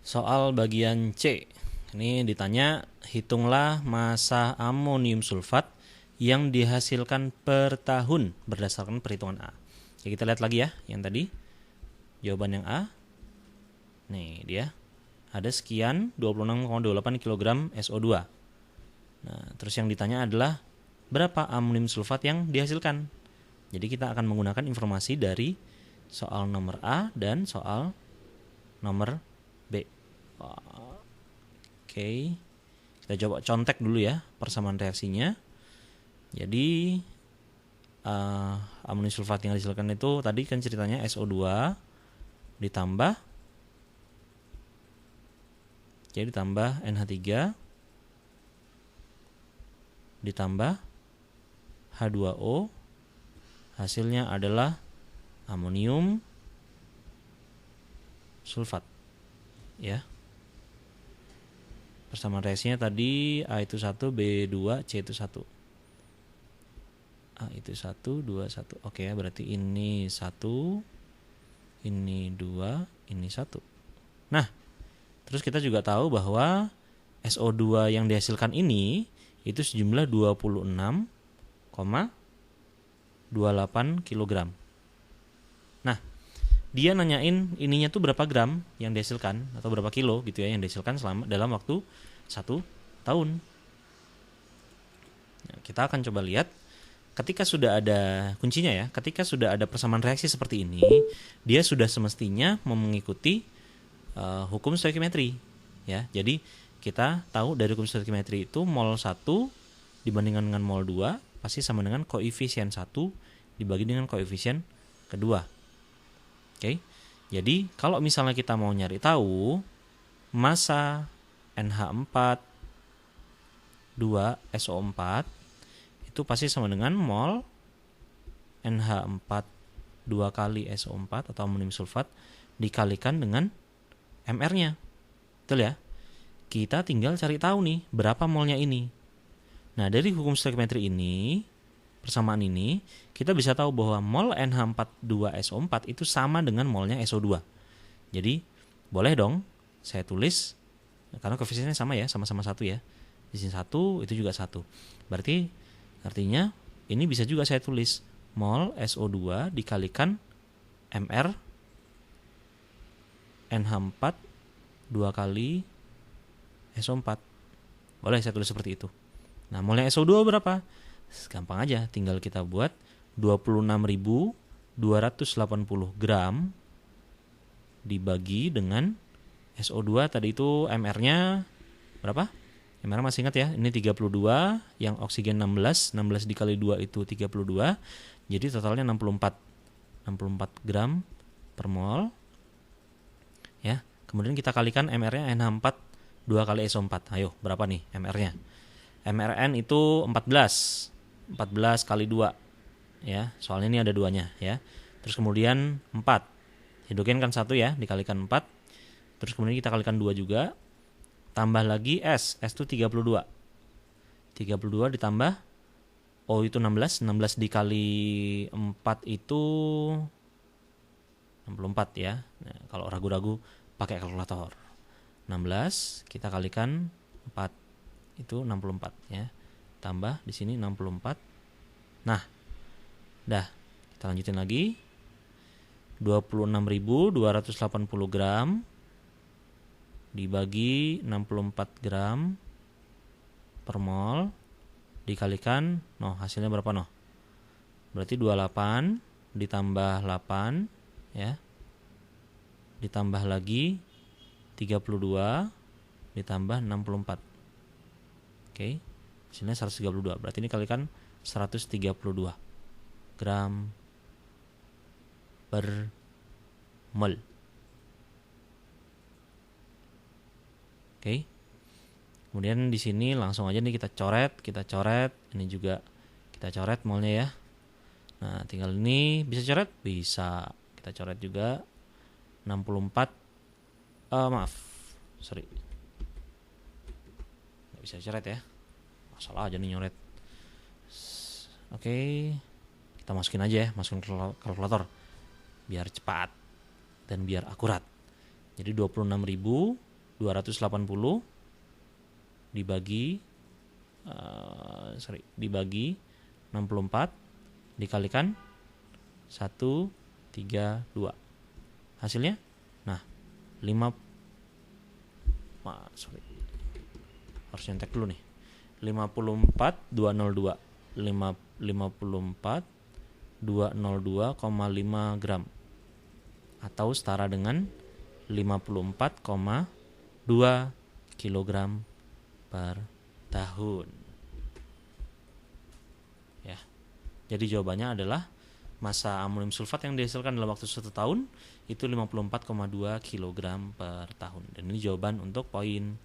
Soal bagian C. Ini ditanya, hitunglah massa amonium sulfat yang dihasilkan per tahun berdasarkan perhitungan A. Jadi kita lihat lagi ya, yang tadi. Jawaban yang A. Nih dia. Ada sekian 26,28 kg SO2. Nah, terus yang ditanya adalah berapa amonium sulfat yang dihasilkan. Jadi kita akan menggunakan informasi dari soal nomor A dan soal nomor B. Oke. Kita coba contek dulu ya persamaan reaksinya. Jadi amonium sulfat yang dihasilkan itu tadi kan ceritanya SO2 ditambah NH3 ditambah H2O, hasilnya adalah amonium sulfat ya. Persamaan reaksinya tadi A itu 1, B2, C itu 1. A itu 1, 2, 1. Oke ya, berarti ini 1, ini 2, ini 1. Nah, terus kita juga tahu bahwa SO2 yang dihasilkan ini itu sejumlah 26,28 kg. Nah, dia nanyain ininya tuh berapa gram yang dihasilkan atau berapa kilo gitu ya yang dihasilkan selama dalam waktu 1 tahun. Nah, kita akan coba lihat ketika sudah ada kuncinya ya, ketika sudah ada persamaan reaksi seperti ini, dia sudah semestinya mengikuti hukum stoichiometri ya. Jadi kita tahu dari hukum stoichiometri itu mol 1 dibandingkan dengan mol 2 pasti sama dengan koefisien 1 dibagi dengan koefisien kedua. Oke. Jadi kalau misalnya kita mau nyari tahu massa NH4 2SO4 itu pasti sama dengan mol NH4 2 kali SO4 atau amonium sulfat dikalikan dengan MR-nya. Betul ya? Kita tinggal cari tahu nih berapa molnya ini. Nah, dari hukum stoichiometri ini, persamaan ini, kita bisa tahu bahwa mol NH42SO4 itu sama dengan molnya SO2. Jadi, boleh dong saya tulis, karena koefisiennya sama ya, sama-sama 1 ya. Di sini 1, itu juga 1. Berarti, artinya, ini bisa juga saya tulis mol SO2 dikalikan MR NH4 2 kali SO4. Boleh saya tulis seperti itu. Nah, molnya SO2 berapa? Gampang aja, tinggal kita buat 26.280 gram dibagi dengan SO2 tadi itu MR-nya berapa? MR masih ingat ya, ini 32, yang oksigen 16 dikali 2 itu 32, jadi totalnya 64 gram per mol ya. Kemudian kita kalikan MR-nya NH4 2 kali SO4. Ayo, berapa nih MR-nya? MRN itu 14 kali 2 ya, soalnya ini ada 2-nya ya. Terus kemudian 4, hidrogen kan 1 ya, dikalikan 4. Terus kemudian kita kalikan 2 juga, tambah lagi S itu 32 ditambah O itu 16 dikali 4 itu 64 ya. Nah, kalau ragu-ragu pakai kalkulator. 16 kita kalikan 4 itu 64 ya. Tambah di sini 64. Nah, dah. Kita lanjutin lagi. 26.280 gram dibagi 64 gram per mol dikalikan hasilnya berapa Berarti 28 ditambah 8 ya. Ditambah lagi 32 ditambah 64. Oke. Hasilnya 132. Berarti ini kalikan 132 gram per mol. Oke. Kemudian di sini langsung aja nih kita coret. Ini juga kita coret molnya ya. Nah, tinggal ini bisa coret? Bisa. Kita coret juga 64. Sorry. Nggak bisa coret ya. Masalah aja nih nyoret. Oke. Kita masukin aja ya, masukin kalkulator. Biar cepat dan biar akurat. Jadi 26.000 280 dibagi 64 dikalikan 132. Hasilnya nah 5 harus nyentek dulu nih. 54202 554.202,5 gram atau setara dengan 54,2 kilogram per tahun. Ya. Jadi jawabannya adalah massa amonium sulfat yang dihasilkan dalam waktu 1 tahun itu 54,2 kg per tahun. Dan ini jawaban untuk poin